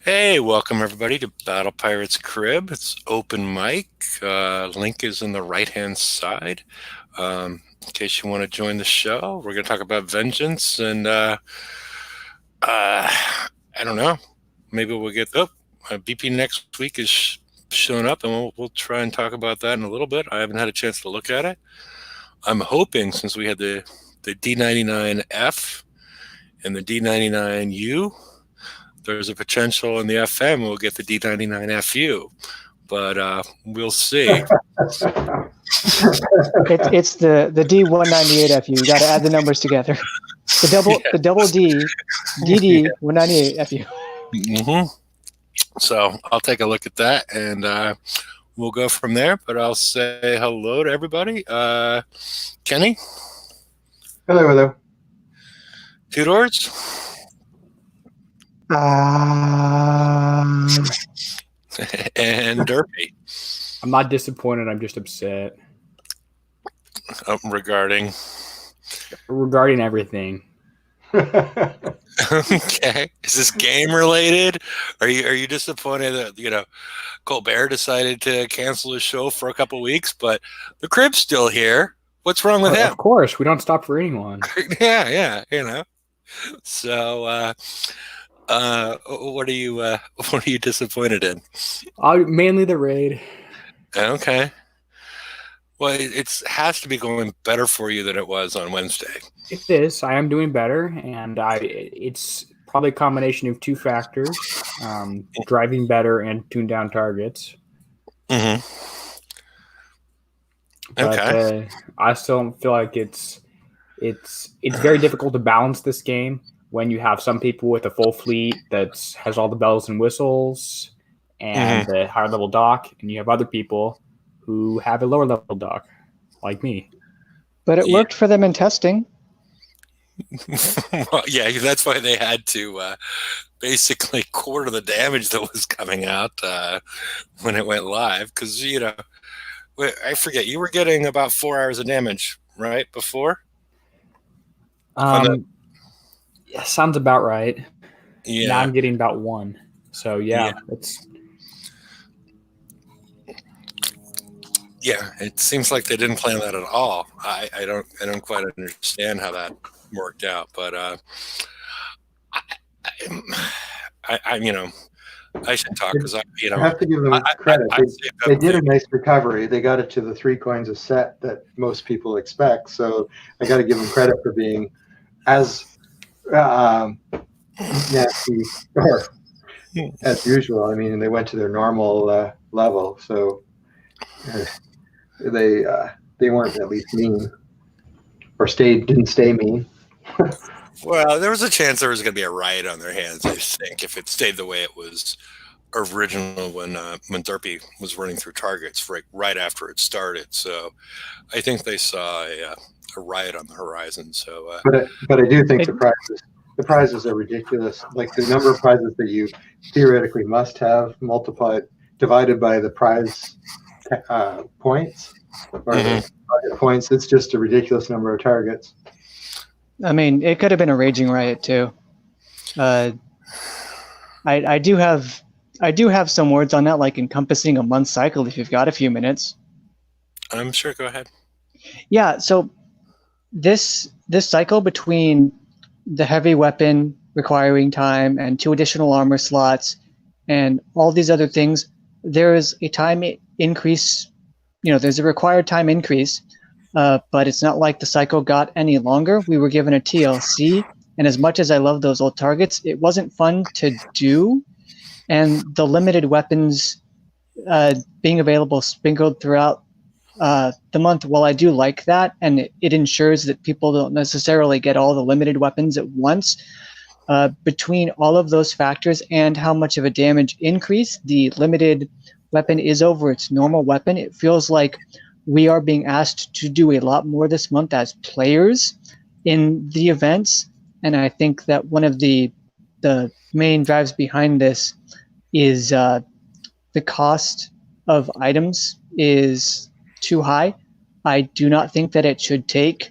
Hey, welcome everybody to Battle Pirates Crib. It's open mic. Link is in the right-hand side. In case you want to join the show, we're going to talk about vengeance and I don't know. Maybe we'll get BP next week is showing up, and we'll try and talk about that in a little bit. I haven't had a chance to look at it. I'm hoping since we had the D99F and the D99U, there's a potential in the FM we'll get the D99FU, but we'll see. It's the D198FU. You got to add the numbers together. The double D, DD 198FU. Mm-hmm. So I'll take a look at that, and we'll go from there. But I'll say hello to everybody. Kenny? Hello, hello. Tudors? And Derpy. I'm not disappointed. I'm just upset Regarding everything. Okay, is this game related? Are you disappointed that Colbert decided to cancel his show for a couple weeks, but the crib's still here? What's wrong with him? Of course, we don't stop for anyone. Yeah, So, what are you disappointed in? Mainly the raid. Okay. Well, it has to be going better for you than it was on Wednesday. It is. I am doing better, and it's probably a combination of two factors: driving better and tune down targets. Mm-hmm. But, okay. I still don't feel like it's very difficult to balance this game when you have some people with a full fleet that has all the bells and whistles and the higher level dock, and you have other people who have a lower level dock, like me. But it worked for them in testing. Well, yeah, that's why they had to basically quarter the damage that was coming out when it went live. Because, I forget, you were getting about 4 hours of damage, right, before? Yeah, sounds about right. Yeah. Now I'm getting about 1. So, it's... Yeah, it seems like they didn't plan that at all. I don't quite understand how that worked out, but I should talk because I have to give them credit. They did a nice recovery. They got it to the 3 coins a set that most people expect. So I got to give them credit for being as nasty or as usual. I mean, they went to their normal level, so they weren't at least mean or didn't stay mean. Well, there was a chance there was going to be a riot on their hands, I think, if it stayed the way it was original when Derpy was running through targets right after it started. So I think they saw a riot on the horizon. So, but I do think the prizes are ridiculous. Like the number of prizes that you theoretically must have divided by the prize points or the target points. It's just a ridiculous number of targets. I mean, it could have been a raging riot too. I do have some words on that, like encompassing a month cycle. If you've got a few minutes, I'm sure. Go ahead. Yeah. So this cycle between the heavy weapon requiring time and 2 additional armor slots and all these other things, there is a time increase. There's a required time increase. But it's not like the cycle got any longer. We were given a TLC, and as much as I love those old targets, it wasn't fun to do. And the limited weapons being available sprinkled throughout the month, while I do like that, and it ensures that people don't necessarily get all the limited weapons at once, between all of those factors and how much of a damage increase the limited weapon is over its normal weapon, it feels like we are being asked to do a lot more this month as players in the events. And I think that one of the main drives behind this is the cost of items is too high. I do not think that it should take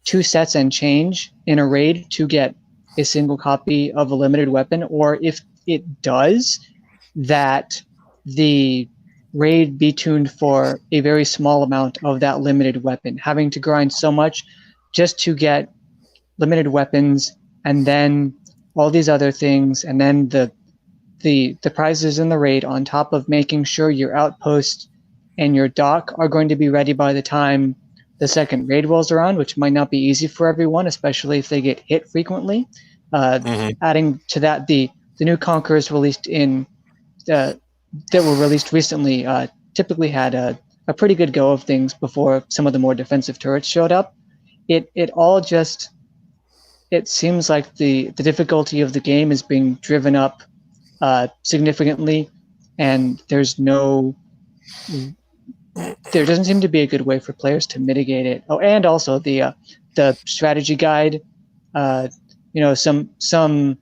2 sets and change in a raid to get a single copy of a limited weapon, or if it does that the raid be tuned for a very small amount of that limited weapon, having to grind so much just to get limited weapons and then all these other things, and then the prizes in the raid on top of making sure your outpost and your dock are going to be ready by the time the second raid rolls around, which might not be easy for everyone, especially if they get hit frequently. Adding to that, the new conquerors released that were released recently typically had a pretty good go of things before some of the more defensive turrets showed up. It all just, it seems like the difficulty of the game is being driven up significantly, and there doesn't seem to be a good way for players to mitigate it. Oh, and also the strategy guide, some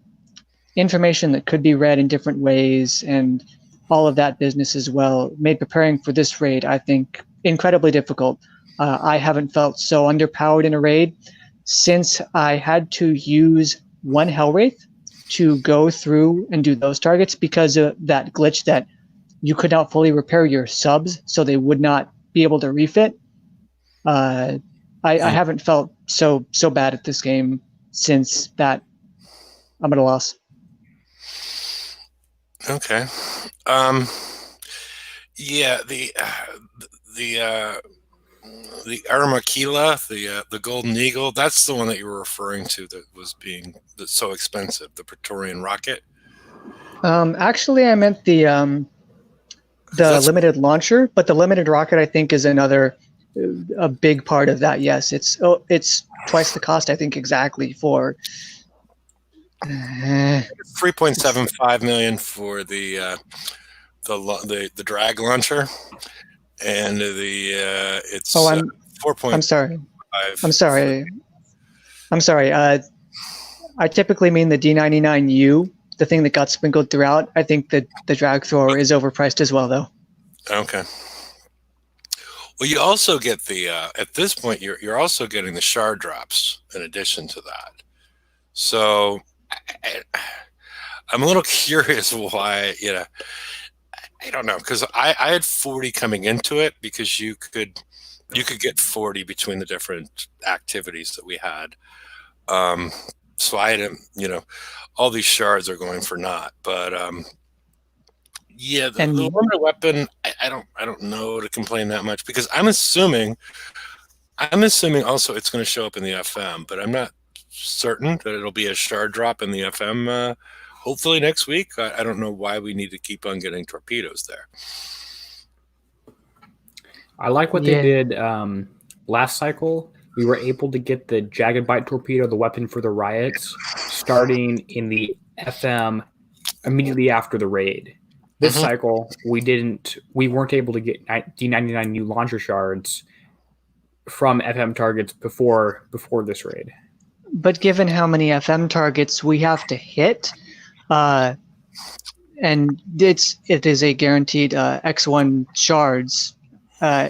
information that could be read in different ways, and all of that business as well made preparing for this raid, I think, incredibly difficult. I haven't felt so underpowered in a raid since I had to use one Hellwraith to go through and do those targets because of that glitch that you could not fully repair your subs, so they would not be able to refit. I haven't felt so bad at this game since that. I'm at a loss. Okay. Yeah, the Armakila, the Golden Eagle, that's the one that you were referring to that was that's so expensive, the Praetorian rocket. Actually, I meant the limited launcher, but the limited rocket, I think, is a big part of that. Yes, it's twice the cost, I think, exactly for. 3.75 million for the drag launcher, and it's 4.5. I'm sorry. I typically mean the D99U, the thing that got sprinkled throughout. I think that the drag thrower is overpriced as well, though. Okay. Well, you also get the at this point you're also getting the shard drops in addition to that. So I'm a little curious why, I don't know, because I had 40 coming into it because you could get 40 between the different activities that we had. So I had, all these shards are going for naught, but the limited weapon, I don't know to complain that much, because I'm assuming also it's going to show up in the FM, but I'm not certain that it'll be a shard drop in the FM hopefully next week. I don't know why we need to keep on getting torpedoes there. I like what they did last cycle. We were able to get the Jagged Bite torpedo, the weapon for the riots, starting in the FM immediately after the raid. This cycle, we weren't able to get D99 new launcher shards from FM targets before this raid. But given how many FM targets we have to hit, and it is a guaranteed X1 shards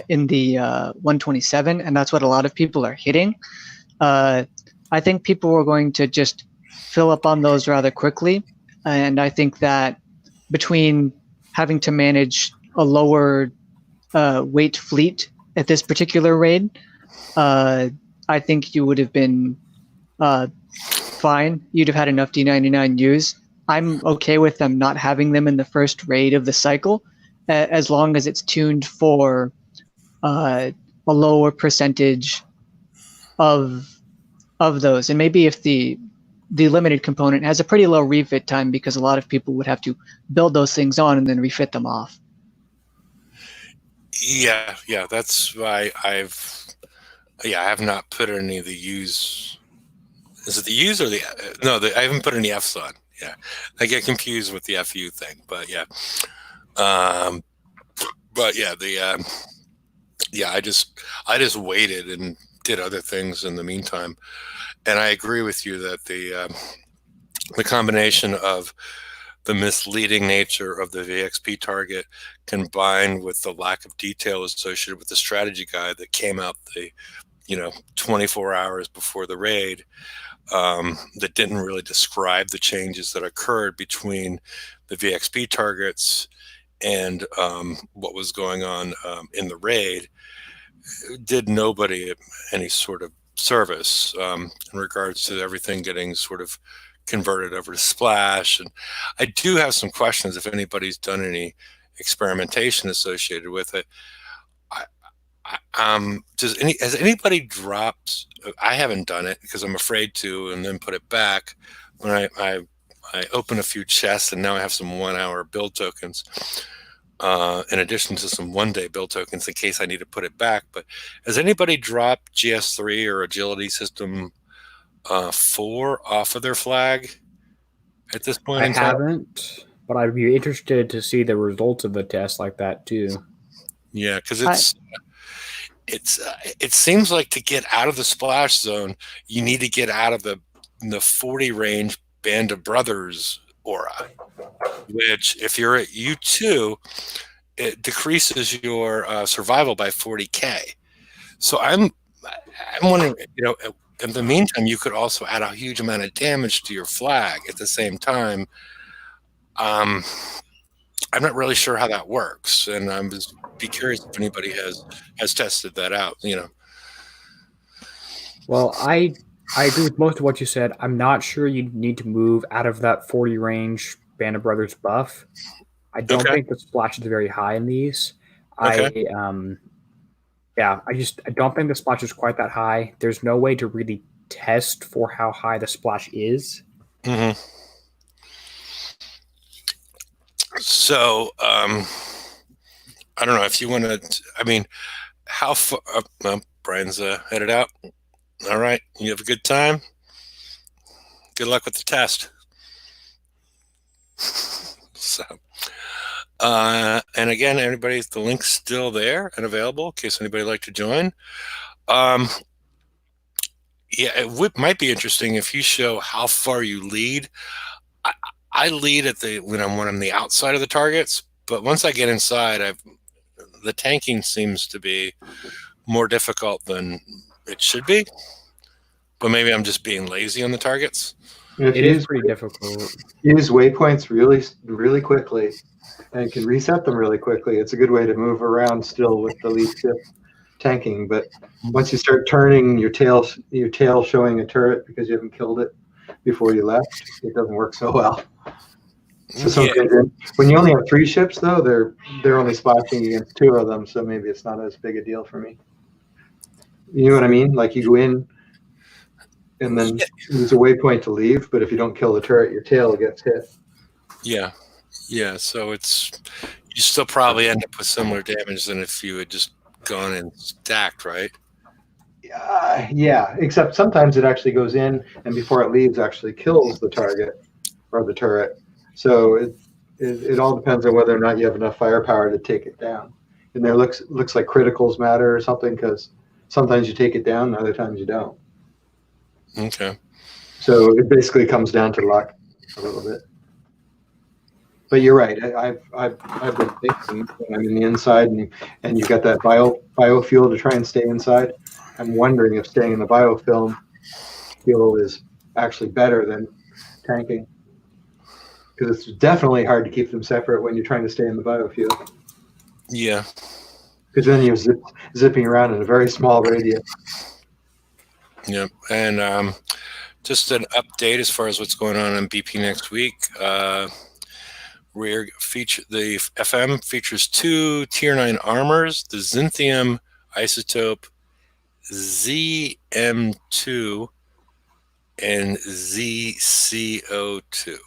in the 127, and that's what a lot of people are hitting. I think people are going to just fill up on those rather quickly, and I think that between having to manage a lower weight fleet at this particular raid, I think you would have been fine. You'd have had enough D99Us. I'm okay with them not having them in the first raid of the cycle, as long as it's tuned for a lower percentage of those. And maybe if the limited component has a pretty low refit time, because a lot of people would have to build those things on and then refit them off. Yeah, that's why I have not put any of the U's. Is it the U's or I haven't put any F's on. Yeah, I get confused with the FU thing, but yeah. I just waited and did other things in the meantime. And I agree with you that the combination of the misleading nature of the VXP target combined with the lack of detail associated with the strategy guide that came out 24 hours before the raid, that didn't really describe the changes that occurred between the VXP targets and what was going on in the raid. Did nobody any sort of service in regards to everything getting sort of converted over to Splash. And I do have some questions if anybody's done any experimentation associated with it. Has anybody dropped? I haven't done it because I'm afraid to, and then put it back when I open a few chests, and now I have some 1 hour build tokens. In addition to some 1 day build tokens in case I need to put it back. But has anybody dropped GS3 or Agility System 4 off of their flag at this point I in time? haven't, but I'd be interested to see the results of a test like that too. Yeah, because it seems like to get out of the splash zone, you need to get out of the 40 range Band of Brothers aura, which if you're at U2, it decreases your survival by 40k. So I'm wondering, in the meantime, you could also add a huge amount of damage to your flag at the same time. I'm not really sure how that works, and I'm just be curious if anybody has tested that out. Well, I agree with most of what you said. I'm not sure you need to move out of that 40 range Band of Brothers buff. I don't think the splash is very high in these. Okay. I don't think the splash is quite that high. There's no way to really test for how high the splash is. Mm-hmm. So, I don't know if you want to, how far, Brian's headed out. All right. You have a good time. Good luck with the test. So, and again, everybody, the link's still there and available in case anybody would like to join. Yeah, it might be interesting if you show how far you lead. I lead when I'm on the outside of the targets, but once I get inside, the tanking seems to be more difficult than it should be. But maybe I'm just being lazy on the targets. It is pretty difficult. Use waypoints really, really quickly, and can reset them really quickly. It's a good way to move around still with the lead shift tanking. But once you start turning your tail showing a turret because you haven't killed it before you left, it doesn't work so well. So sometimes when you only have 3 ships, though, they're only splashing against 2 of them, so maybe it's not as big a deal for me. You know what I mean? Like you go in and then use a waypoint to leave, but if you don't kill the turret, your tail gets hit. Yeah. So you still probably end up with similar damage than if you had just gone and stacked, right? Yeah, except sometimes it actually goes in and before it leaves actually kills the target or the turret. So it all depends on whether or not you have enough firepower to take it down. And there looks like criticals matter or something, because sometimes you take it down and other times you don't. Okay. So it basically comes down to luck a little bit. But you're right. I've been thinking when I'm in the inside and you've got that biofuel to try and stay inside. I'm wondering if staying in the biofilm fuel is actually better than tanking, because it's definitely hard to keep them separate when you're trying to stay in the biofuel. Yeah. Because then you're zipping around in a very small radius. Yep. And just an update as far as what's going on BP next week. The FM features 2 Tier 9 armors, the Xinthium isotope ZM2 and ZCO2.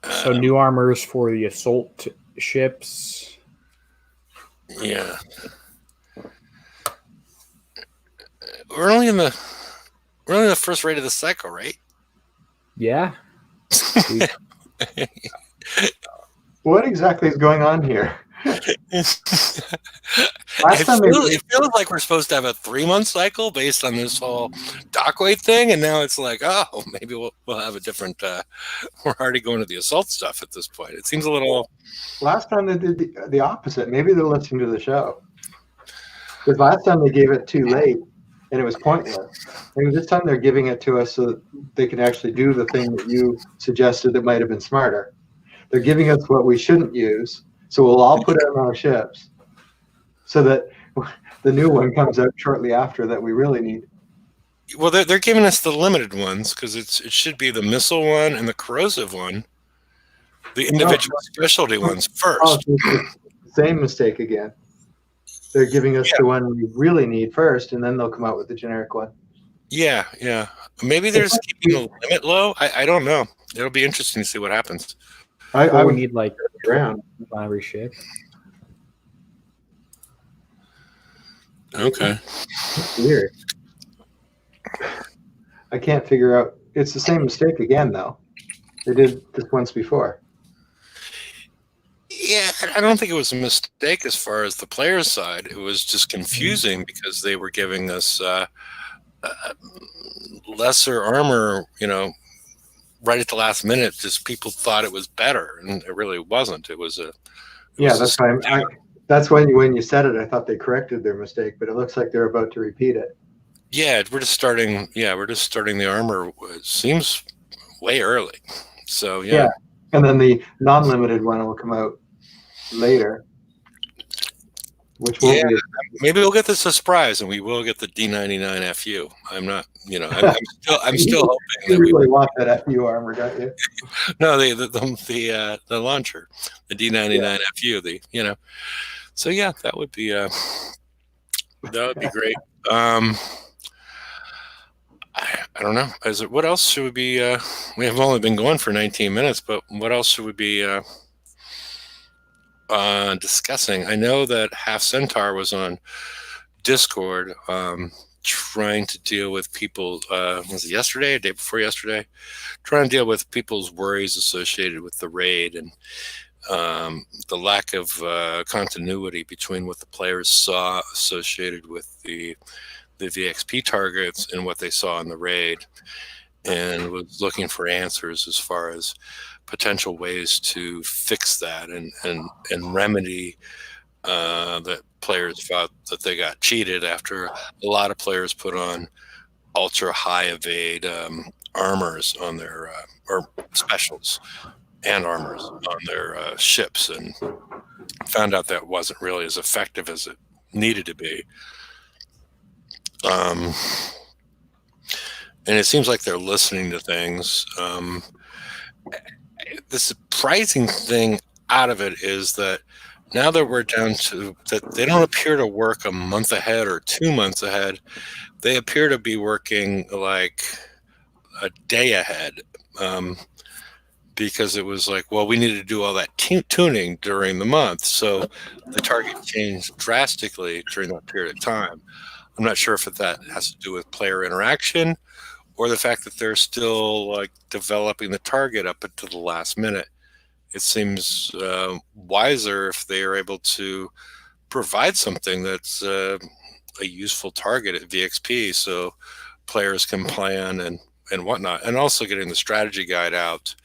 So new armors for the assault ships. Yeah. We're only in the first raid of the cycle, right? Yeah. What exactly is going on here? It feels like we're supposed to have a 3-month cycle based on this whole dockweight thing, and now it's like, oh, maybe we'll have a different. We're already going to the assault stuff at this point. It seems a little. Last time they did the opposite. Maybe they're listening to the show. Because last time they gave it too late, and it was pointless. And this time they're giving it to us so that they can actually do the thing that you suggested that might have been smarter. They're giving us what we shouldn't use, so we'll all put it on our ships, so that the new one comes out shortly after that we really need. Well, they're giving us the limited ones because it should be the missile one and the corrosive one, the individual specialty ones Oh, first. so it's the same mistake again. They're giving us the one we really need first, and then they'll come out with the generic one. Yeah. Maybe they're just keeping the limit low. I don't know. It'll be interesting to see what happens. I we would need like around on every ship. Okay. weird. I can't figure out. It's the same mistake again, though. They did this once before. Yeah, I don't think it was a mistake as far as the player's side. It was just confusing because they were giving us lesser armor, right at the last minute. Just people thought it was better, and it really wasn't. It was a That's fine. That's when you said it. I thought they corrected their mistake, but it looks like they're about to repeat it. Yeah, we're just starting. Yeah, we're just starting the armor. It seems way early. So yeah. And then the non-limited one will come out later, which won't be. Maybe we'll get this a surprise, and we will get the D99 FU. I'm not. I'm still hoping You that really want that FU armor, don't you? No, the launcher, the D99 FU. So yeah, that would be great. I don't know. What else should we be? We have only been going for 19 minutes, but what else should we be discussing? I know that Half Centaur was on Discord trying to deal with people. Was it yesterday, or day before yesterday? Trying to deal with people's worries associated with the raid and the lack of continuity between what the players saw associated with the VXP targets and what they saw in the raid, and was looking for answers as far as potential ways to fix that and remedy that players thought that they got cheated after a lot of players put on ultra high evade armors on their or specials and armors on their ships, and found out that wasn't really as effective as it needed to be. And it seems like they're listening to things. The surprising thing out of it is that now that we're down to that, they don't appear to work a month ahead or 2 months ahead. They appear to be working like a day ahead, because it was like, well, we needed to do all that tuning during the month. So the target changed drastically during that period of time. I'm not sure if that has to do with player interaction or the fact that they're still like developing the target up until the last minute. It seems wiser if they are able to provide something that's a useful target at VXP, so players can plan and whatnot, and also getting the strategy guide out,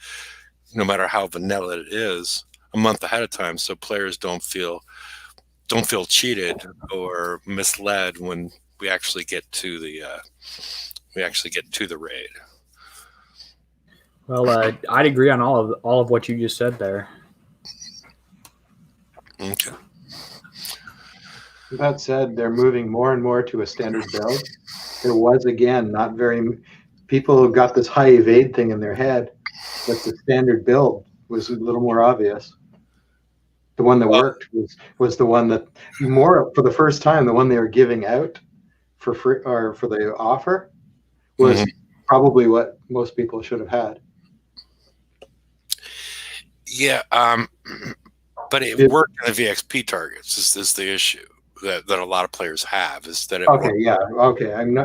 no matter how vanilla it is, a month ahead of time, so players don't feel cheated or misled when we actually get to the raid. Well, I'd agree on all of what you just said there. Okay. That said, they're moving more and more to a standard build. There was, again, not very people got this high evade thing in their head, but the standard build was a little more obvious. The one that worked was the one that more, for the first time, the one they were giving out for free or for the offer was probably what most people should have had. Yeah, but it worked in the VXP targets. This is the issue that a lot of players have, is that it worked.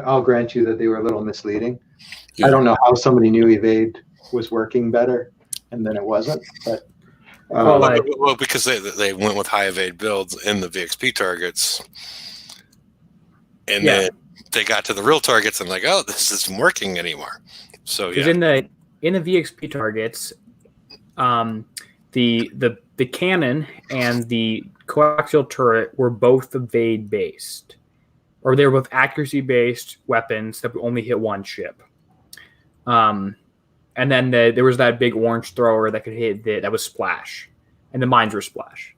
I'll grant you that they were a little misleading. Yeah. I don't know how somebody knew evade was working better and then it wasn't, but well, because they went with high evade builds in the VXP targets, and then they got to the real targets and like, oh, this isn't working anymore. So yeah, in the VXP targets, the cannon and the coaxial turret were both evade based, or they were both accuracy-based weapons that would only hit one ship. And then there was that big orange thrower that could hit that was splash, and the mines were splash.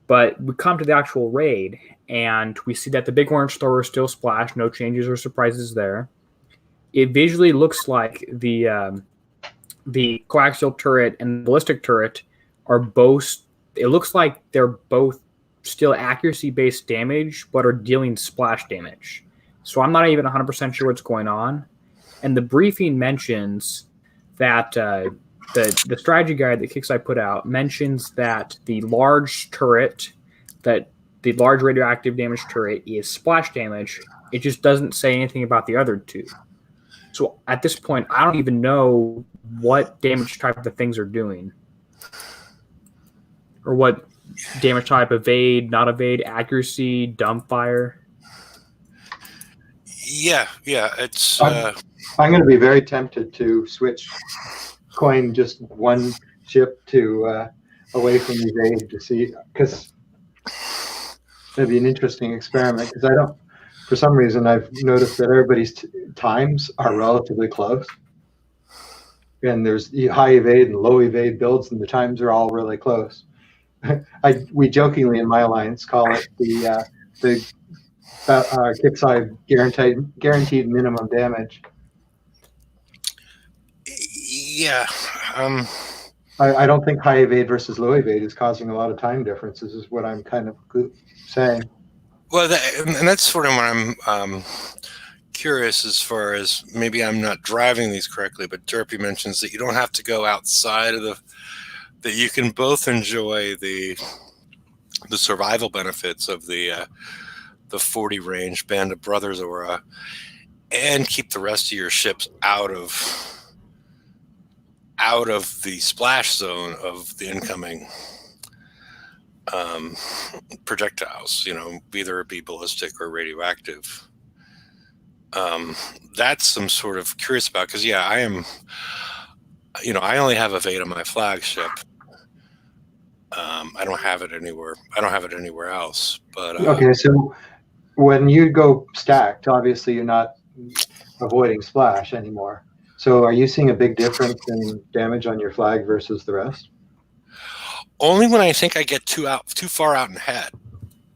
But we come to the actual raid, and we see that the big orange thrower is still splash, no changes or surprises there. It visually looks like the coaxial turret and the ballistic turret are both. It looks like they're both still accuracy-based damage, but are dealing splash damage. So I'm not even 100% sure what's going on. And the briefing mentions that the strategy guide that Kixeye put out mentions that the large radioactive damage turret is splash damage. It just doesn't say anything about the other two. So at this point, I don't even know what damage type the things are doing, or what damage type: evade, not evade, accuracy, dump fire. Yeah. It's I'm going to be very tempted to coin just one ship to away from evade to see, because that'd be an interesting experiment. Because I don't, for some reason, I've noticed that everybody's times are relatively close, and there's high evade and low evade builds, and the times are all really close. We jokingly in my alliance call it the Kixeye guaranteed minimum damage. Yeah. I don't think high evade versus low evade is causing a lot of time differences, is what I'm kind of saying. Well, and that's sort of what I'm curious, as far as maybe I'm not driving these correctly, but Derpy mentions that you don't have to go outside of that you can both enjoy the survival benefits of the 40 range Band of Brothers aura, and keep the rest of your ships out of the splash zone of the incoming projectiles, either it be ballistic or radioactive. That's I'm sort of curious about, because I am, I only have evade on my flagship. I don't have it anywhere. I don't have it anywhere else. But okay, so when you go stacked, obviously you're not avoiding splash anymore. So are you seeing a big difference in damage on your flag versus the rest? Only when I think I get too far out in head.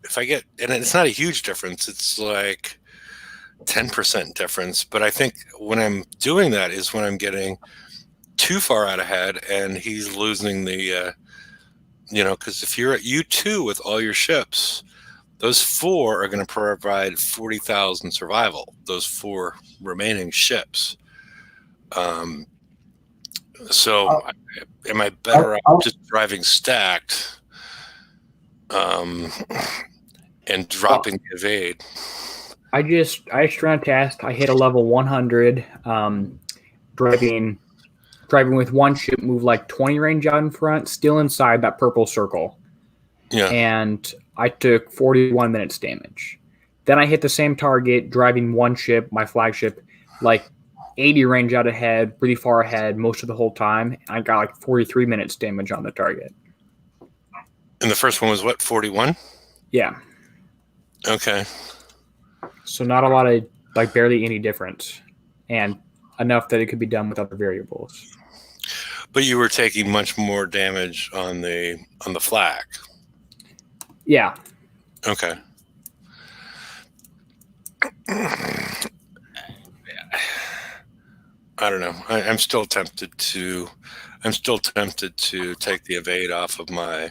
If I get, and it's not a huge difference, it's like 10% difference. But I think when I'm doing that is when I'm getting too far out ahead, and he's losing the, because if you're at U2 with all your ships, those 4 are going to provide 40,000 survival. Those 4 remaining ships. So am I better off just driving stacked and dropping the evade? I just ran a test. I hit a level 100, driving with one ship, move like 20 range out in front, still inside that purple circle. Yeah. And I took 41 minutes damage. Then I hit the same target, driving one ship, my flagship, like 80 range out ahead, pretty far ahead most of the whole time. I got like 43 minutes damage on the target. And the first one was what, 41? Yeah. Okay. So not a lot of, like barely any difference, and enough that it could be done with other variables. But you were taking much more damage on the flag. Yeah. Okay. I don't know. I'm still tempted to take the evade off of my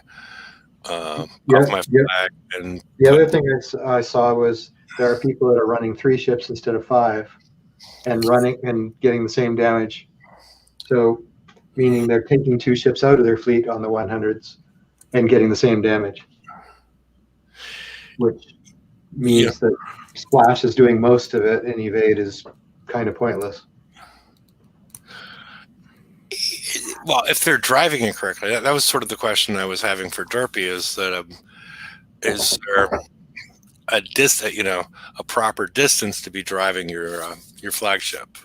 flag. And the other thing I saw was there are people that are running 3 ships instead of 5, and running and getting the same damage. So, meaning they're taking 2 ships out of their fleet on the 100s and getting the same damage, which means that splash is doing most of it, and evade is kind of pointless. Well, if they're driving it correctly, that was sort of the question I was having for Derpy, is that is there a proper distance to be driving your flagship?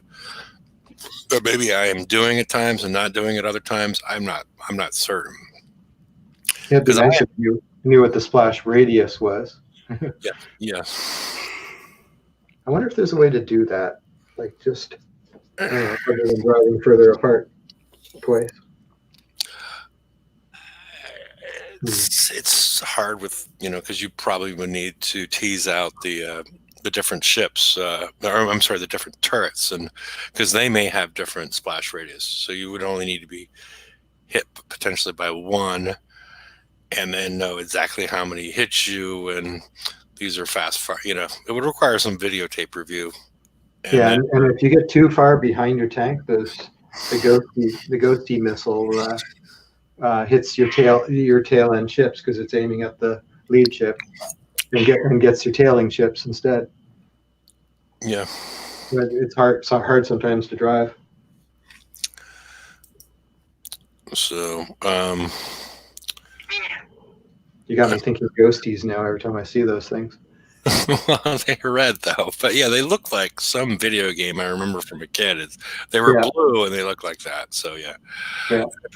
Or maybe I am doing it times and not doing it other times. I'm not certain. It'd be nice if you knew what the splash radius was. Yeah. I wonder if there's a way to do that, like just I don't know, other than driving further apart twice. It's hard with because you probably would need to tease out the different ships, or I'm sorry, the different turrets, and because they may have different splash radius, so you would only need to be hit potentially by one, and then know exactly how many hits you, and these are fast fire. It would require some videotape review. And if you get too far behind your tank, the ghosty missile hits your tail end ships because it's aiming at the lead ship and gets your tailing ships instead. Yeah, but it's hard sometimes to drive. So you got me thinking ghosties now every time I see those things. Well, they're red though, but yeah, they look like some video game I remember from a kid. They were blue and they look like that. So yeah.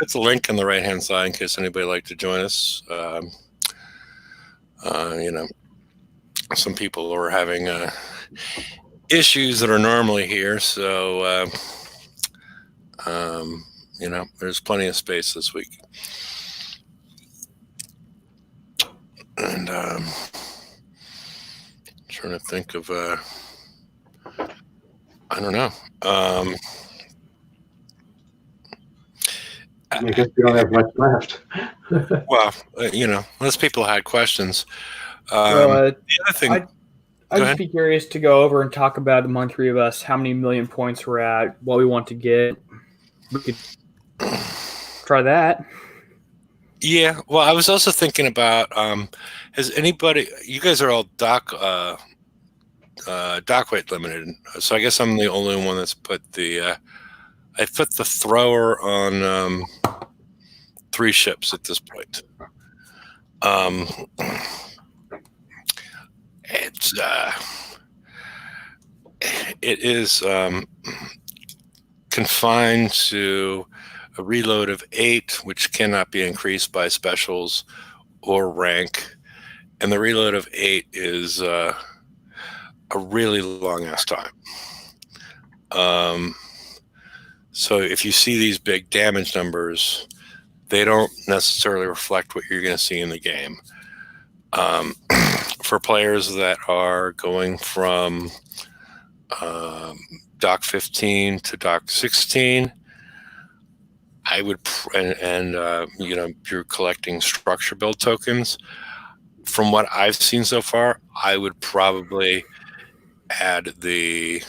It's a link on the right hand side in case anybody would like to join us. Some people are having issues that are normally here, so there's plenty of space this week. And trying to think of I don't know. I guess we don't have much left. Well, unless people had questions. The other thing, I'd just be curious to go over and talk about among three of us how many million points we're at, what we want to get. We could try that. Yeah, well, I was also thinking about has anybody? You guys are all dock weight limited, so I guess I'm the only one that's put the. I put the thrower on 3 ships at this point. It is confined to a reload of 8, which cannot be increased by specials or rank, and the reload of 8 is a really long ass time. So if you see these big damage numbers, they don't necessarily reflect what you're going to see in the game. For players that are going from Dock 15 to Dock 16, I would, you're collecting structure build tokens. From what I've seen so far, I would probably add the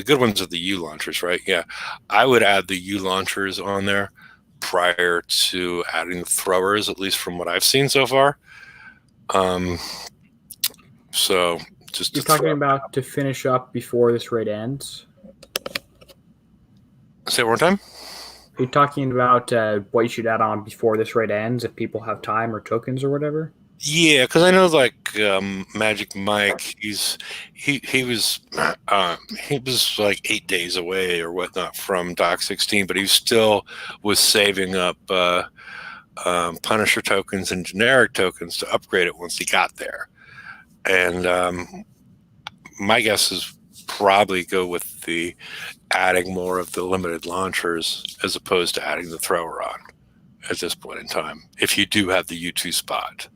good ones are the U launchers, right? Yeah, I would add the U launchers on there prior to adding the throwers, at least from what I've seen so far. So just you're talking about to finish up before this raid ends. Say it one more time. Are you talking about what you should add on before this raid ends if people have time or tokens or whatever? Yeah, because I know like Magic Mike, he was like 8 days away or whatnot from Dock 16, but he still was saving up Punisher tokens and generic tokens to upgrade it once he got there. And my guess is probably go with the adding more of the limited launchers as opposed to adding the thrower on at this point in time, if you do have the U2 spot.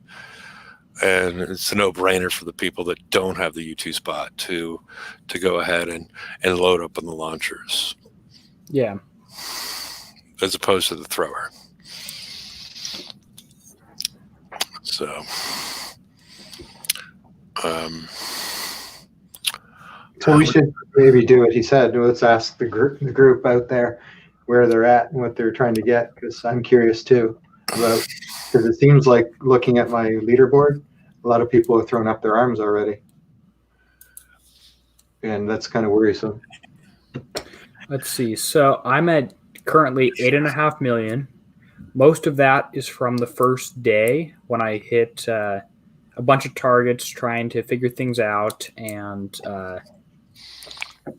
And it's a no-brainer for the people that don't have the U2 spot to go ahead and load up on the launchers. Yeah. As opposed to the thrower. So we should maybe do what he said. Let's ask the group out there where they're at and what they're trying to get, because I'm curious too about, because it seems like looking at my leaderboard, a lot of people have thrown up their arms already, and that's kind of worrisome. Let's see. So I'm at currently 8.5 million. Most of that is from the first day when I hit a bunch of targets trying to figure things out and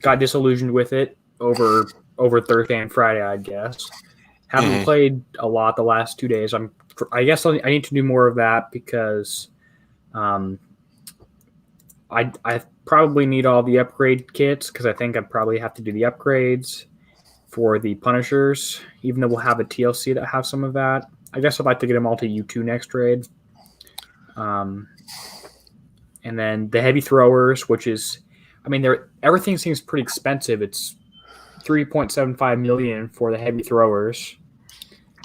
got disillusioned with it over Thursday and Friday, I guess. Haven't played a lot the last 2 days. I guess I need to do more of that because I probably need all the upgrade kits because I think I probably have to do the upgrades for the Punishers, even though we'll have a TLC that have some of that. I guess I'd like to get them all to U2 next raid. And then the heavy throwers, which is, I mean, everything seems pretty expensive. It's 3.75 million for the heavy throwers.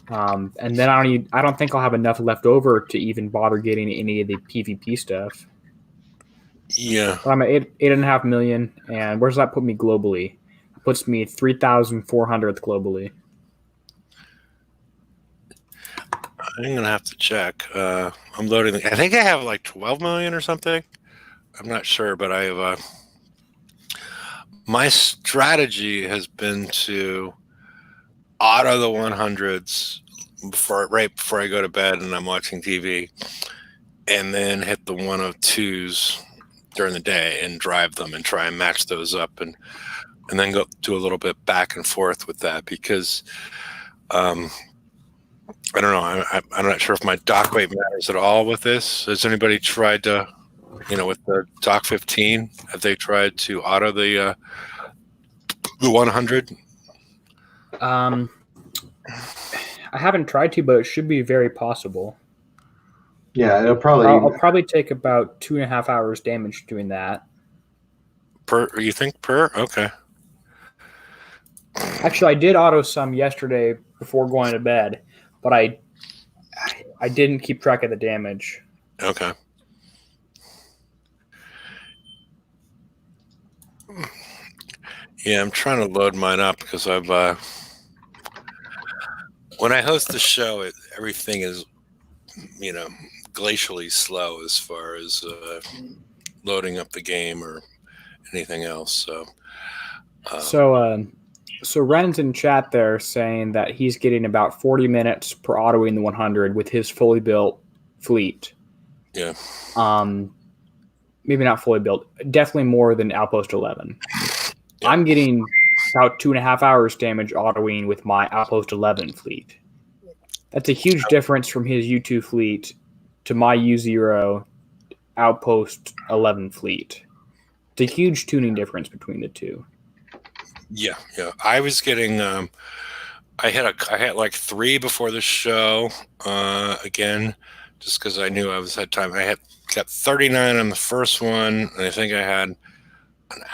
And then I don't think I'll have enough left over to even bother getting any of the PvP stuff. Yeah. But I'm at 8.5 million, and where does that put me globally? It puts me 3,400th globally. I'm gonna have to check. I'm loading. I think I have like 12 million or something. I'm not sure, but I have. My strategy has been to auto the 100s right before I go to bed and I'm watching TV, and then hit the 102s during the day and drive them and try and match those up and then go do a little bit back and forth with that because I don't know. I'm not sure if my dock weight matters at all with this. Has anybody tried to, with the dock 15, have they tried to auto the 100? I haven't tried to, but it should be very possible. Yeah, it'll probably. I'll probably take about 2.5 hours damage doing that. You think per? Okay. Actually, I did auto some yesterday before going to bed, but I didn't keep track of the damage. Okay. Yeah, I'm trying to load mine up because I've when I host the show, everything is glacially slow as far as loading up the game or anything else. So Ren's in chat there saying that he's getting about 40 minutes per autoing the 100 with his fully built fleet. Yeah. Maybe not fully built. Definitely more than Outpost 11. Yeah. I'm getting about 2.5 hours damage autoing with my Outpost 11 fleet. That's a huge difference from his U2 fleet to my U0 Outpost 11 fleet. It's a huge tuning difference between the two. Yeah. I was getting I had like 3 before the show again, just because I knew I had time. I got 39 on the first one, and I think I had an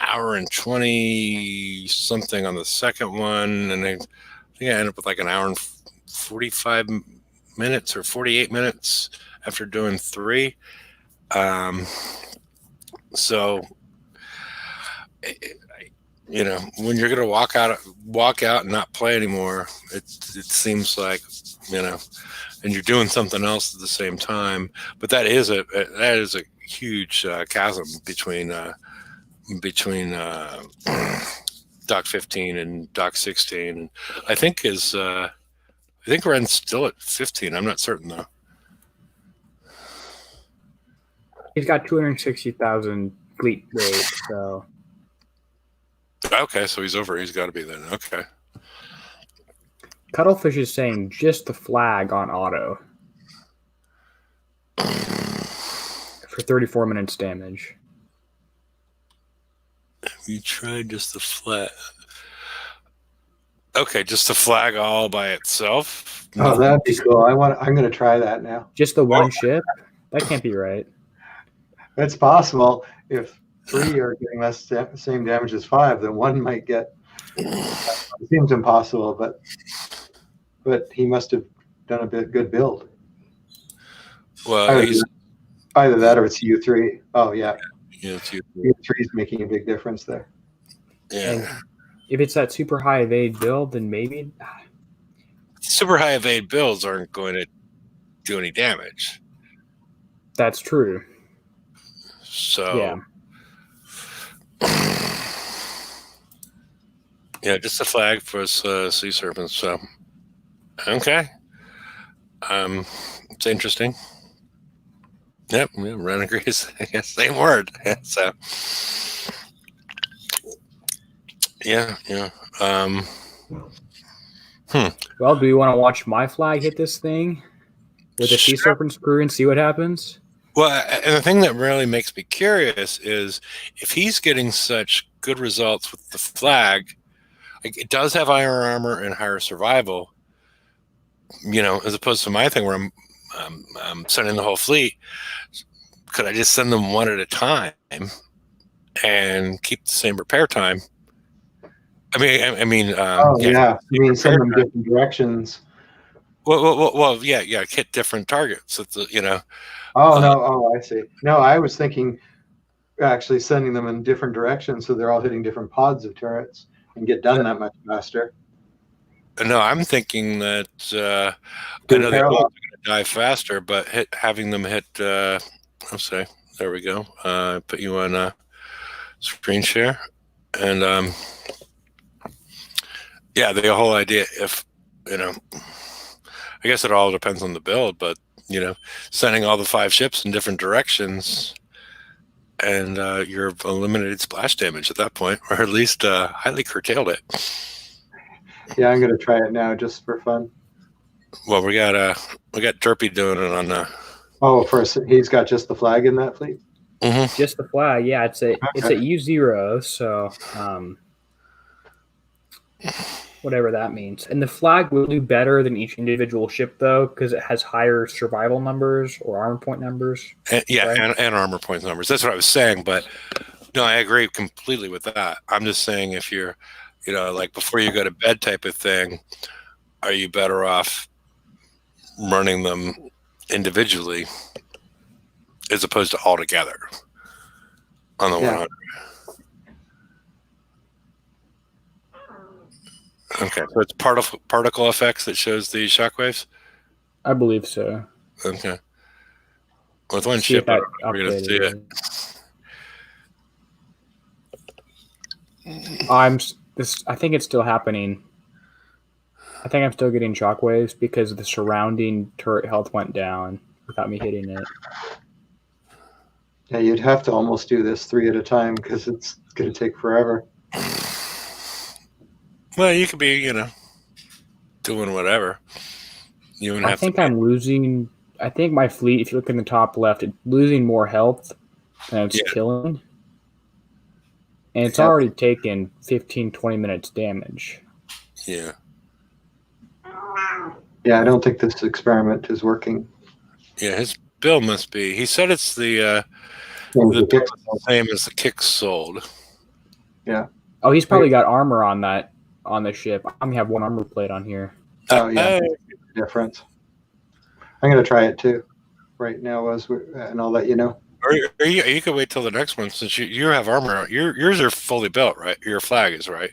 hour and 20 something on the second one, and I think I ended up with like an hour and 45 minutes or 48 minutes after doing 3. So when you're gonna walk out and not play anymore, it seems like and you're doing something else at the same time. But that is a huge chasm between Doc 15 and Doc 16. I think Ren's still at 15. I'm not certain though. He's got 260,000 fleet rate, so. Okay, so he's over. He's got to be then. Okay. Cuttlefish is saying just the flag on auto for 34 minutes damage. You tried just the flag. Okay, just the flag all by itself. Oh, that'd be cool. I'm going to try that now. Just the one ship? That can't be right. It's possible. If 3 are getting the same damage as 5, then 1 might get. It seems impossible, but he must have done a good build. Well, either that or it's U3. Oh yeah, it's U3. U3 is making a big difference there. Yeah. And if it's that super high evade build, then maybe super high evade builds aren't going to do any damage. That's true. So yeah. Yeah, just a flag for sea serpents. So, okay, it's interesting. Yep, Ren agrees. Same word. So, yeah. Well, do you want to watch my flag hit this thing with a sea serpent's crew and see what happens? Well, and the thing that really makes me curious is if he's getting such good results with the flag, like it does have higher armor and higher survival, as opposed to my thing where I'm sending the whole fleet. Could I just send them one at a time and keep the same repair time? Yeah. You mean send them different directions? Well, yeah, hit different targets. Oh no! Oh, I see. No, I was thinking actually sending them in different directions so they're all hitting different pods of turrets and get done that much faster. No, I'm thinking that Do I know they all parallel. are going to die faster, but having them hit. Let's say there we go. Put you on screen share, and yeah, the whole idea. If I guess it all depends on the build, but sending all the 5 ships in different directions, and you're eliminated splash damage at that point, or at least highly curtailed it. Yeah, I'm gonna try it now just for fun. Well, we got Derpy doing it on the. Oh, first he's got just the flag in that fleet. Mm-hmm. Just the flag, yeah. It's at U0, so whatever that means. And the flag will do better than each individual ship, though, because it has higher survival numbers or armor point numbers. And armor point numbers. That's what I was saying. But no, I agree completely with that. I'm just saying if you're, like before you go to bed type of thing, are you better off running them individually as opposed to all together on the 100? Okay, so it's particle effects that shows the shockwaves? I believe so. Okay. With one ship, we're going to see it. I think it's still happening. I think I'm still getting shockwaves because the surrounding turret health went down without me hitting it. Yeah, you'd have to almost do this 3 at a time because it's going to take forever. Well, you could be, doing whatever. I think I'm losing. I think my fleet, if you look in the top left, it's losing more health than it's killing. And it's already taken 15, 20 minutes damage. Yeah. Yeah, I don't think this experiment is working. Yeah, his bill must be. He said it's the same as the kick sold. Yeah. Oh, he's probably got armor on the ship. I only have 1 armor plate on here. Oh yeah, difference. I'm gonna try it too, right now and I'll let you know. Or you could wait till the next one since you have armor. Yours are fully built, right? Your flag is right.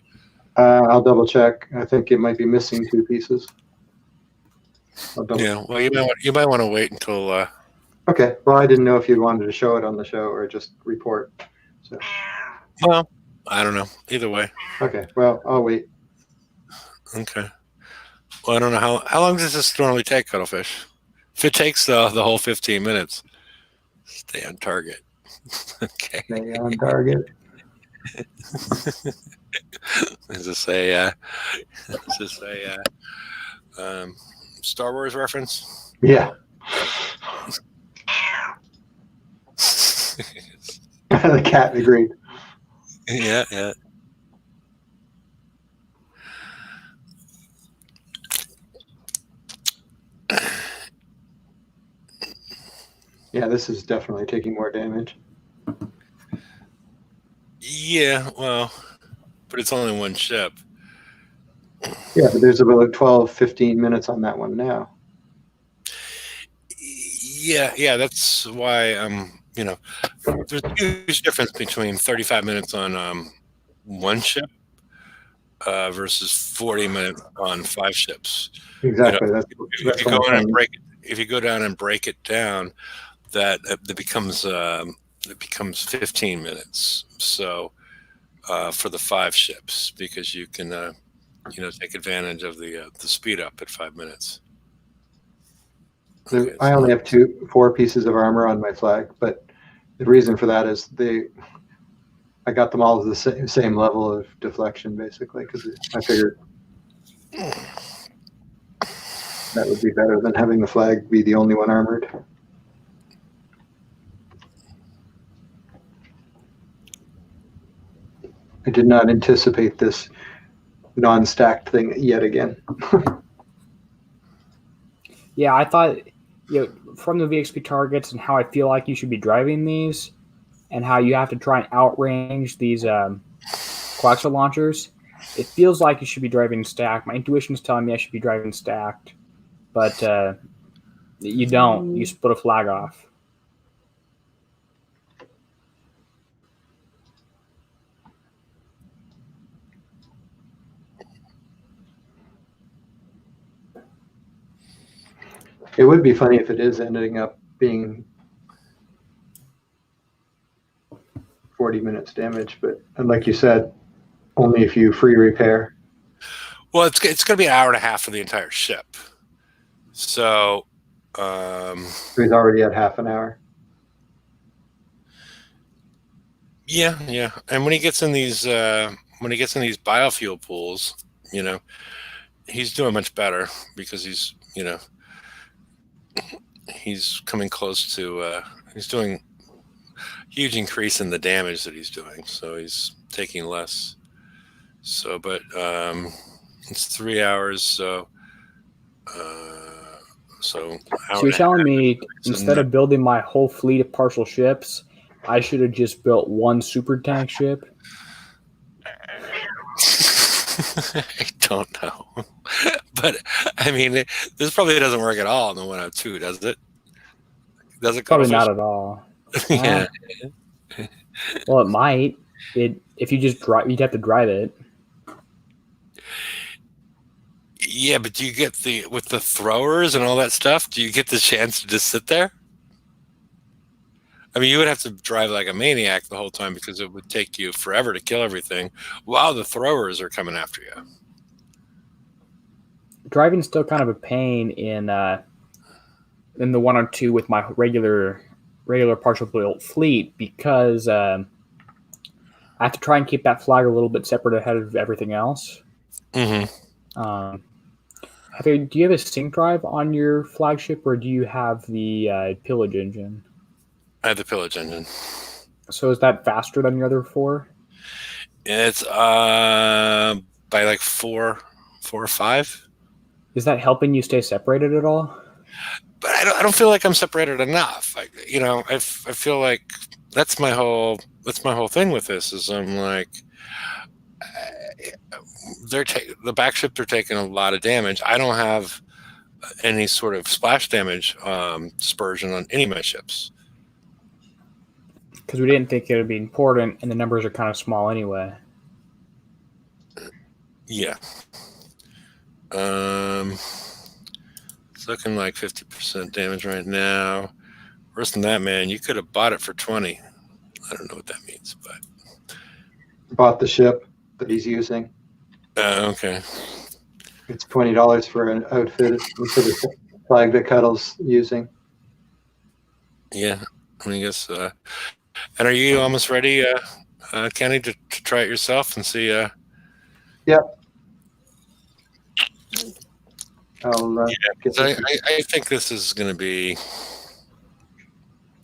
I'll double check. I think it might be missing 2 pieces. Yeah. Well, you might want to wait until. Okay. Well, I didn't know if you wanted to show it on the show or just report. So. Well, I don't know. Either way. Okay. Well, I'll wait. Okay. Well, I don't know how long does this normally take, Cuttlefish? If it takes the whole 15 minutes, stay on target. Okay. Stay on target. Is this a Star Wars reference? Yeah. The cat agreed. Yeah. Yeah, this is definitely taking more damage. Yeah, well, but it's only 1 ship. Yeah, but there's about 12, 15 minutes on that one now. Yeah, that's why there's a huge difference between 35 minutes on 1 ship versus 40 minutes on 5 ships. Exactly. If you go down and break it down, that it becomes 15 minutes. So for the 5 ships, because you can take advantage of the speed up at 5 minutes. I only have 4 pieces of armor on my flag, but the reason for that is I got them all to the same level of deflection, basically, because I figured that would be better than having the flag be the only one armored. did not anticipate this non-stacked thing yet again. Yeah, I thought, from the VXP targets and how I feel like you should be driving these, and how you have to try and outrange these Quaxo launchers, it feels like you should be driving stacked. My intuition is telling me I should be driving stacked, but you don't. You split a flag off. It would be funny if it is ending up being 40 minutes damage, but like you said, only if you free repair. Well, it's going to be an hour and a half for the entire ship. So He's already at half an hour. Yeah. And when he gets in these biofuel pools, he's doing much better because he's coming close to he's doing huge increase in the damage that he's doing, so he's taking less. So, but it's 3 hours, so So you're telling me instead of building my whole fleet of partial ships, I should have just built one super tank ship? I don't know. But, I mean, this probably doesn't work at all in the 102, does it? Does it? Probably not at all. Yeah. Well, it might. If you just drive, you'd have to drive it. Yeah, but do you get with the throwers and all that stuff, do you get the chance to just sit there? I mean, you would have to drive like a maniac the whole time because it would take you forever to kill everything while the throwers are coming after you. Driving's still kind of a pain in the 102 with my regular partial built fleet because I have to try and keep that flag a little bit separate ahead of everything else. Mm-hmm. Do you have a sync drive on your flagship, or do you have the pillage engine? I have the pillage engine. So is that faster than your other four? It's by like four or five. Is that helping you stay separated at all? But I don't feel like I'm separated enough. I feel like that's my whole thing with this is I'm like the back ships are taking a lot of damage. I don't have any sort of splash damage dispersion on any of my ships. Because we didn't think it would be important, and the numbers are kind of small anyway. Yeah. It's looking like 50% damage right now. Worse than that, man. You could have bought it for 20. I don't know what that means, but Bought the ship that he's using. Okay. It's $20 for an outfit for the flag that Cuddle's using. Yeah, I guess. And are you almost ready, Kenny, to try it yourself and see? Yep. I think this is going to be.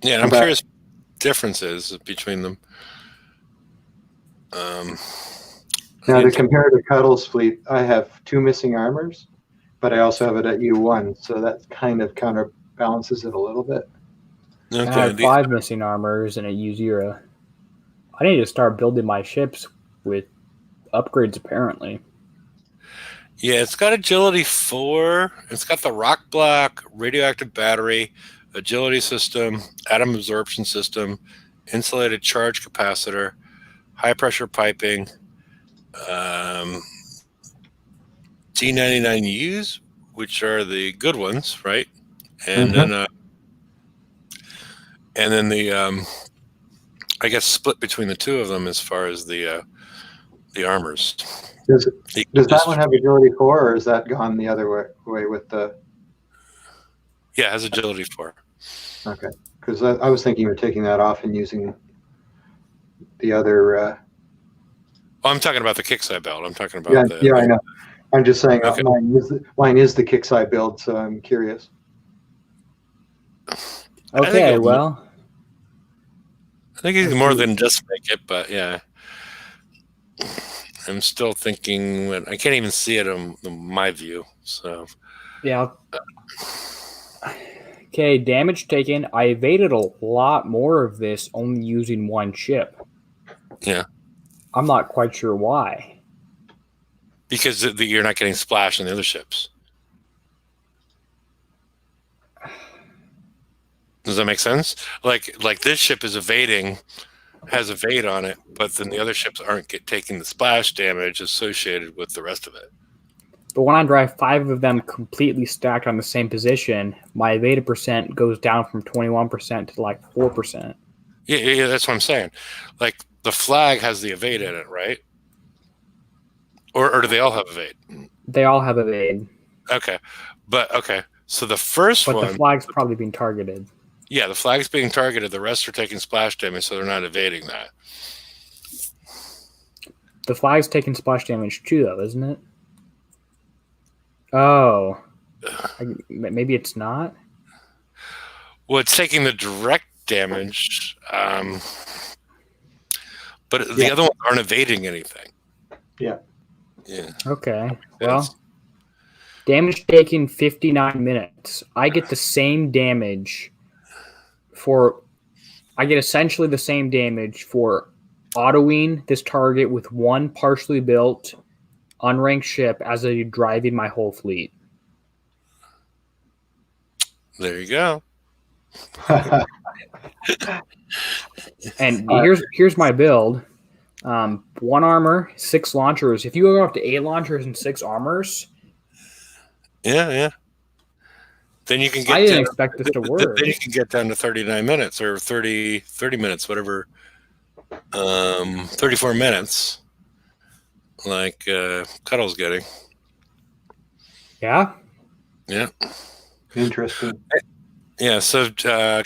Yeah, and I'm curious differences between them. Now, to compare to Cuddle's fleet, I have 2 missing armors, but I also have it at U1, so that kind of counterbalances it a little bit. Okay. I have 5 missing armors and a U0. I need to start building my ships with upgrades, apparently. Yeah, it's got agility 4. It's got the rock block, radioactive battery, agility system, atom absorption system, insulated charge capacitor, high pressure piping, T99Us, which are the good ones, right? And then the I guess split between the two of them as far as the armors. Does that one have agility 4, or is that gone the other way with the? Yeah, it has agility 4. Okay, because I was thinking of taking that off and using the other. I'm talking about the kickside build. I'm talking about yeah, I know. I'm just saying Okay. mine is the kickside build, so I'm curious. Okay, I think it's more than just make it, but yeah. I'm still thinking. I can't even see it in my view. So Yeah. Okay, damage taken. I evaded a lot more of this only using one ship. yeah, I'm not quite sure why. because you're not getting splashed in the other ships. Does that make sense? Like this ship is evading, has evade on it, but then the other ships aren't taking the splash damage associated with the rest of it. But when I drive 5 of them completely stacked on the same position, my evaded percent goes down from 21% to like 4%. Yeah, that's what I'm saying. Like the flag has the evade in it, right? Or do they all have evade? They all have evade. Okay. So the first But one, the flag's probably being targeted. yeah, the flag's being targeted. The rest are taking splash damage, so they're not evading that. The flag's taking splash damage too, though, isn't it? Oh. Maybe it's not? Well, it's taking the direct damage, but the other ones aren't evading anything. Yeah. Yeah. Okay. Well, damage taken 59 minutes. I get the same damage I get essentially the same damage for autoing this target with one partially built unranked ship as I do driving my whole fleet. There you go. And here's my build. 1 armor, 6 launchers. If you go up to 8 launchers and 6 armors, Yeah. Then you can get. I didn't expect this to work. Then you can get down to 39 minutes or 30 minutes, whatever. 34 minutes, like Cuddle's getting. Yeah. Yeah. Interesting. Yeah. So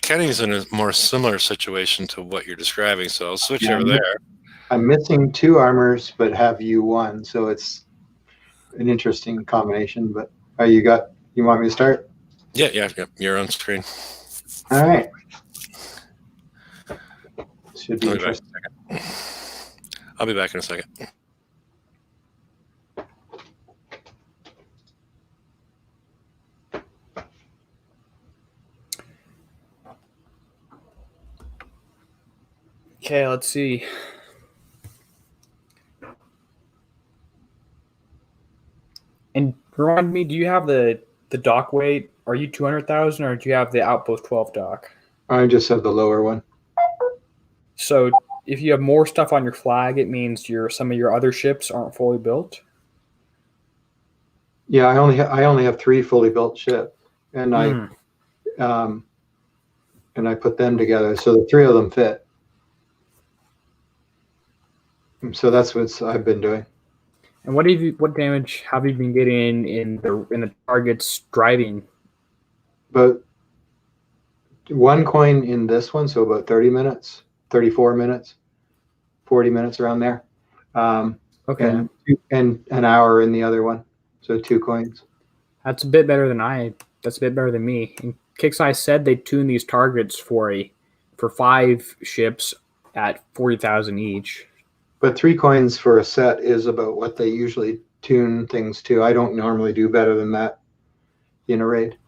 Kenny's in a more similar situation to what you're describing. So I'll switch over there. I'm missing 2 armors, but have U1, so it's an interesting combination. But you want me to start? Yeah. You're on screen. All right. Should be interesting. I'll be back in a second. Okay, let's see. And remind me, do you have the dock weight? Are you 200,000 or do you have the Outpost 12 dock? I just have the lower one. So if you have more stuff on your flag, it means some of your other ships aren't fully built. Yeah, I only have 3 fully built ships, and I put them together, so the 3 of them fit. So that's what I've been doing. And what damage have you been getting in the target's driving? But 1 coin in this one, so about 30 minutes, 34 minutes, 40 minutes around there. Okay. And an hour in the other one, so 2 coins. That's a bit better than me. And Kickseye said they tune these targets for 5 ships at 40,000 each. But 3 coins for a set is about what they usually tune things to. I don't normally do better than that in a raid.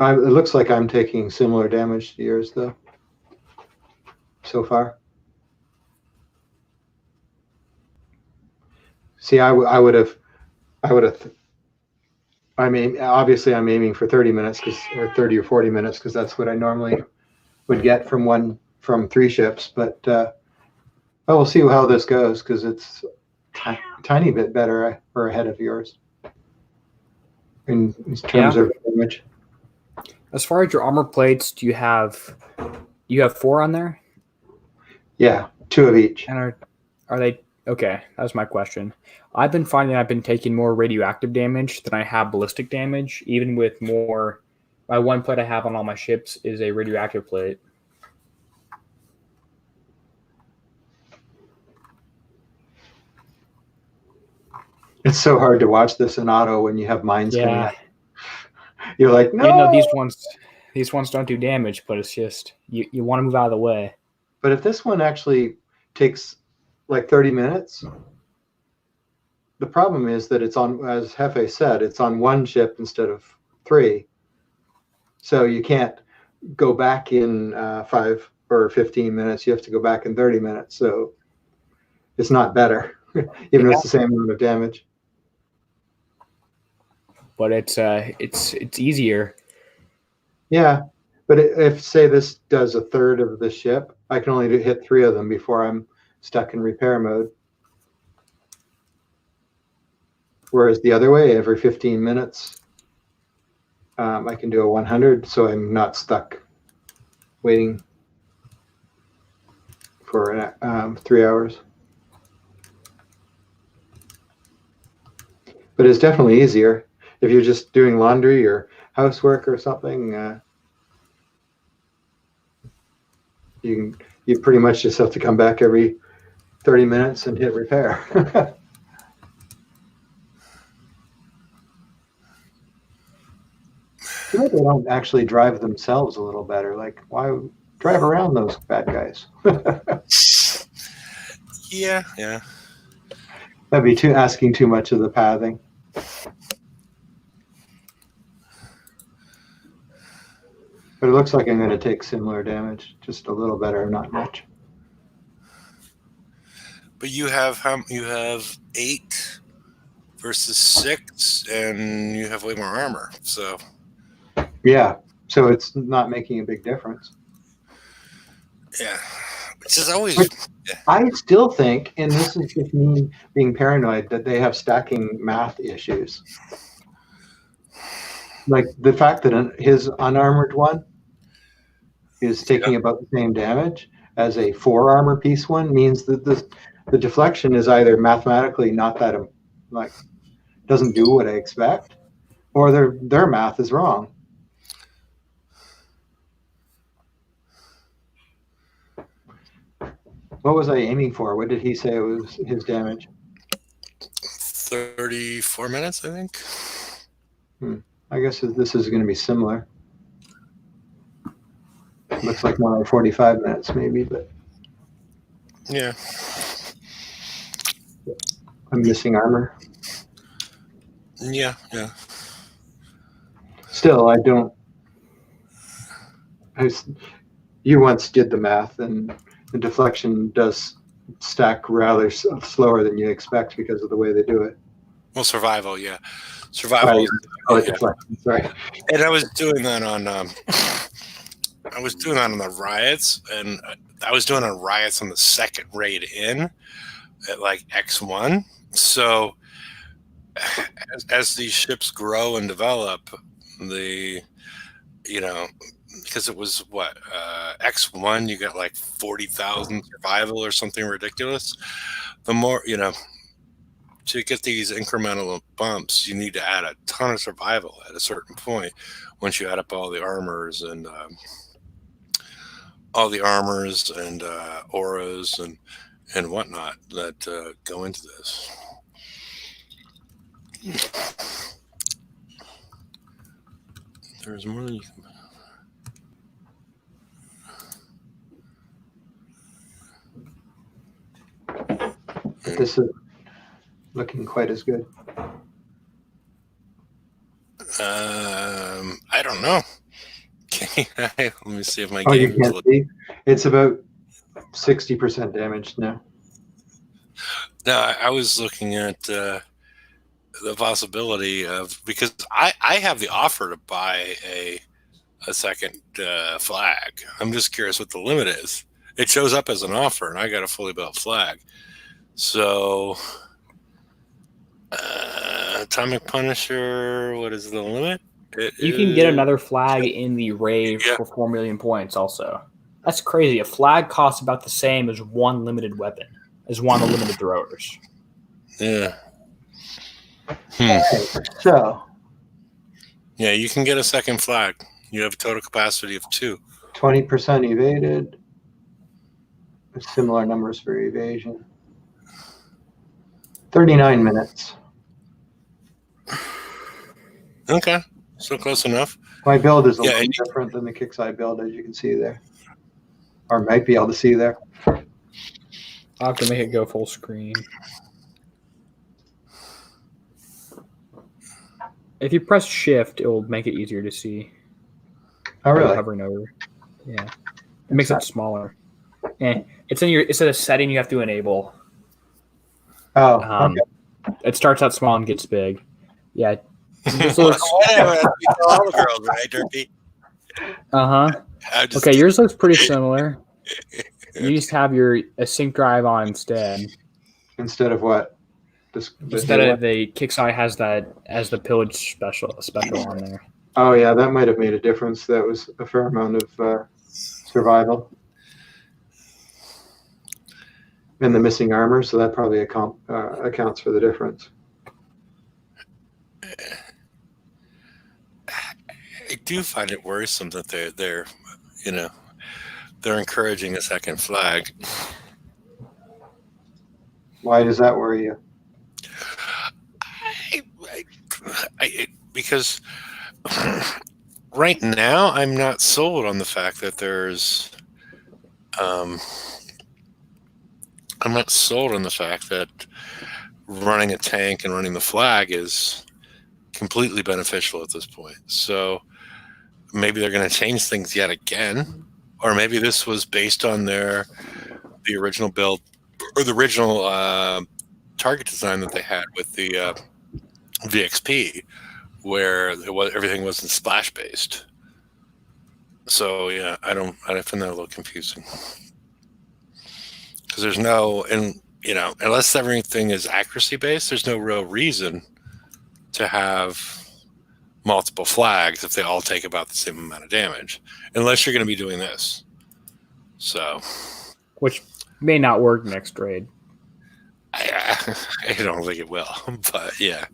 It looks like I'm taking similar damage to yours, though, so far. See, obviously I'm aiming for 30 minutes or 30 or 40 minutes because that's what I normally would get from 3 ships. But we'll see how this goes because it's tiny bit better or ahead of yours in terms of damage. As far as your armor plates, you have 4 on there? Yeah, 2 of each. And are they okay? That was my question. I've been finding I've been taking more radioactive damage than I have ballistic damage, even with more. My 1 plate I have on all my ships is a radioactive plate. It's so hard to watch this in auto when you have mines coming up. You're like, no. You know, these ones don't do damage, but it's just you want to move out of the way. But if this one actually takes like 30 minutes. The problem is that it's on, as Hefe said, it's on one ship instead of 3. So you can't go back in 5 or 15 minutes. You have to go back in 30 minutes. So it's not better, even though it's the same amount of damage. But it's easier. Yeah, but if say this does a third of the ship, I can only hit 3 of them before I'm stuck in repair mode. Whereas the other way, every 15 minutes, I can do a 100, so I'm not stuck waiting for 3 hours. But it's definitely easier if you're just doing laundry or housework or something. You pretty much just have to come back every 30 minutes and hit repair. I feel like they don't actually drive themselves a little better. Like, why drive around those bad guys? Yeah. That'd be asking too much of the pathing. But it looks like I'm going to take similar damage, just a little better, not much. But you have 8 versus 6, and you have way more armor. So yeah, so it's not making a big difference. Yeah, which is always. I still think, and this is just me being paranoid, that they have stacking math issues. Like the fact that his unarmored one is taking about the same damage as a 4 armor piece one means that the deflection is either mathematically not that like doesn't do what I expect, or their math is wrong. What was I aiming for? What did he say it was his damage? 34 minutes, I think. I guess this is going to be similar. Looks like more like 45 minutes maybe, but yeah. I'm missing armor. Yeah. Still, I don't. You once did the math, and the deflection does stack rather slower than you expect because of the way they do it. Well, survival, yeah. Survival. Deflection, sorry. And I was doing that on the riots, and I was doing on riots on the second raid in at like X1. So as these ships grow and develop, because it was X1, you got like 40,000 survival or something ridiculous. The more, to get these incremental bumps, you need to add a ton of survival at a certain point once you add up all the armors and auras and whatnot that go into this. There's more than you can. But this is looking quite as good. I don't know. Let me see if my you game. can't see. It's about 60% damaged now. No, I was looking at the possibility of, because I have the offer to buy a second flag. I'm just curious what the limit is. It shows up as an offer, and I got a fully built flag. So, Atomic Punisher, what is the limit? You can get another flag in the raid for 4 million points also. That's crazy. A flag costs about the same as one limited weapon, as one of the limited throwers. Yeah. Okay, so. Yeah, you can get a second flag. You have a total capacity of 2. 20% evaded. Similar numbers for evasion. 39 minutes. Okay, so close enough. My build is a little different than the Kixeye build, as you can see there. Or might be able to see there. I'll have to make it go full screen. If you press shift, it will make it easier to see. Oh, really? Hovering over. Yeah. It makes it smaller. It's in a setting you have to enable. Oh, okay. It starts out small and gets big. Yeah. Whatever. We tell all the girls, right, Derpy? Okay, yours looks pretty similar. You just have a sync drive on instead. Instead of what? Instead of the Kixeye has that as the pillage special on there. Oh yeah, that might have made a difference. That was a fair amount of survival. And the missing armor, so that probably accounts for the difference. I do find it worrisome that they're encouraging a second flag. Why does that worry you? Because right now I'm not sold on the fact that there's I'm not sold on the fact that running a tank and running the flag is completely beneficial at this point. So maybe they're going to change things yet again, or maybe this was based on the original build or the original target design that they had with the VXP, where everything wasn't splash based. So yeah, I find that a little confusing because there's unless everything is accuracy based, there's no real reason to have multiple flags if they all take about the same amount of damage, unless you're going to be doing this. So, which may not work next raid. I don't think it will, but yeah,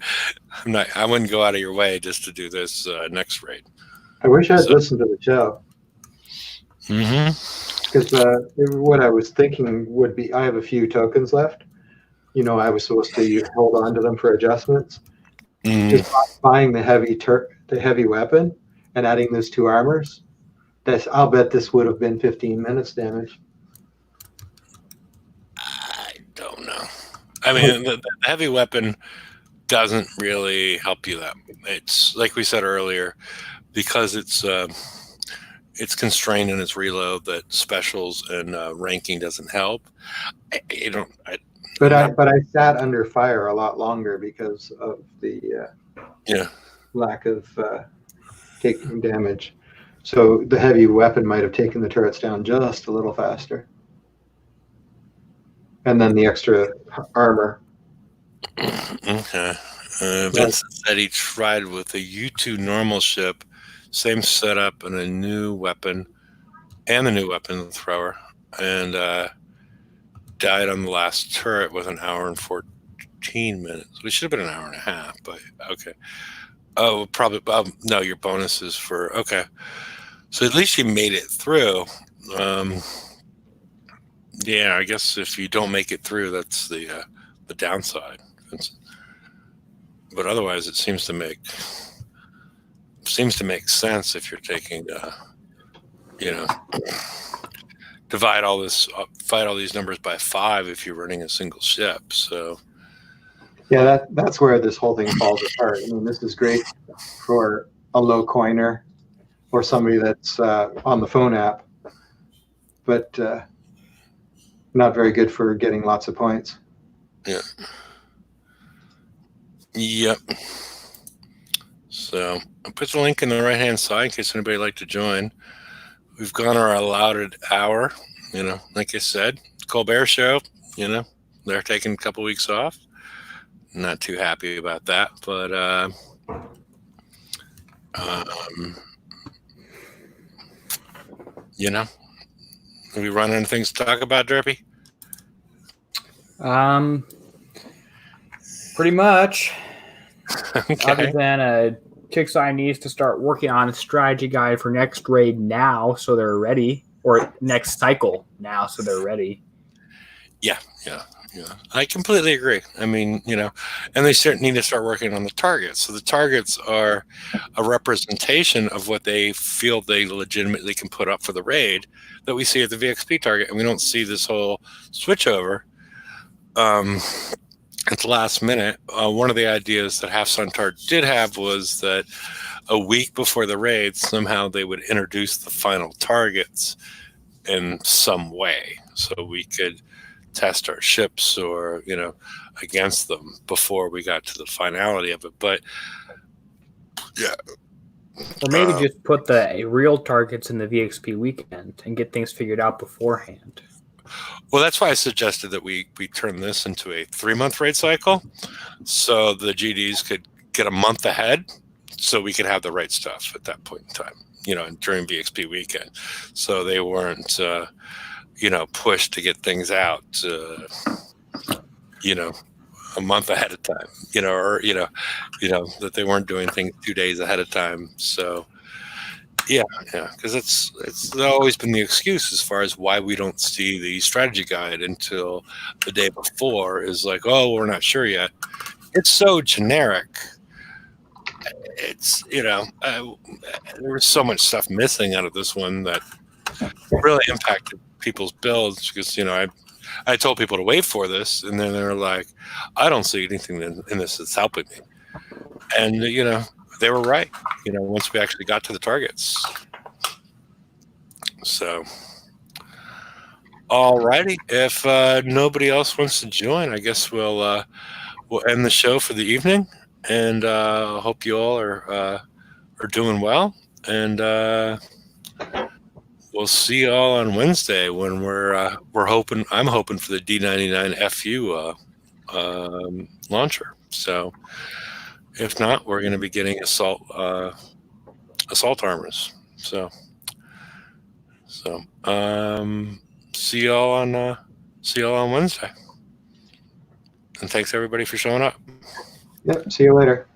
I wouldn't go out of your way just to do this next raid. I wish I'd listened to the show. Because what I was thinking would be, I have a few tokens left. I was supposed to hold on to them for adjustments. Just buying the heavy weapon and adding those 2 armors. I'll bet this would have been 15 minutes damage. I don't know. I mean, the heavy weapon doesn't really help you that. It's like we said earlier, because it's constrained in its reload that specials and ranking doesn't help. But I sat under fire a lot longer because of the lack of taking damage. So the heavy weapon might have taken the turrets down just a little faster. And then the extra armor. Okay. Vincent said he tried with a U2 normal ship, same setup and a new weapon, and the new weapon thrower, and died on the last turret with an hour and 14 minutes. It should have been an hour and a half, but okay. Oh, probably. No, your bonus is for okay. So at least you made it through. Yeah, I guess if you don't make it through, that's the downside. But otherwise, it seems to make sense if you're taking, fight all these numbers by 5 if you're running a single ship. So yeah, that's where this whole thing falls apart. I mean, this is great for a low coiner or somebody that's on the phone app, but not very good for getting lots of points. Yeah. Yep. So I'll put the link in the right-hand side in case anybody would like to join. We've gone our allotted hour. Like I said, Colbert Show, they're taking a couple weeks off. Not too happy about that, but have we run into things to talk about, Derpy? Pretty much. Okay. Other than Kixeye needs to start working on a strategy guide for next raid now, so they're ready, or next cycle now, so they're ready. Yeah. I completely agree. I mean, and they certainly need to start working on the targets. So the targets are a representation of what they feel they legitimately can put up for the raid that we see at the VXP target, and we don't see this whole switch over at the last minute, one of the ideas that Half Centaur did have was that a week before the raid, somehow they would introduce the final targets in some way, so we could test our ships or against them before we got to the finality of it. But yeah, Or maybe just put the real targets in the VXP weekend and get things figured out beforehand. well, that's why I suggested that we turn this into a 3-month raid cycle, so the GDs could get a month ahead, so we could have the right stuff at that point in time, during VXP weekend, so they weren't, pushed to get things out, a month ahead of time, or that they weren't doing things 2 days ahead of time. So yeah, because it's always been the excuse as far as why we don't see the strategy guide until the day before, is like, oh, we're not sure yet. It's so generic. It's there was so much stuff missing out of this one that really impacted people's builds, because I told people to wait for this, and then they're like, I don't see anything in this that's helping me. And, they were right, once we actually got to the targets. So, all righty. If nobody else wants to join, I guess we'll end the show for the evening. And hope you all are doing well. And we'll see you all on Wednesday when we're hoping. I'm hoping for the D99 FU launcher. So if not, we're going to be getting assault armors. So see you all on Wednesday. And thanks everybody for showing up. Yep. See you later.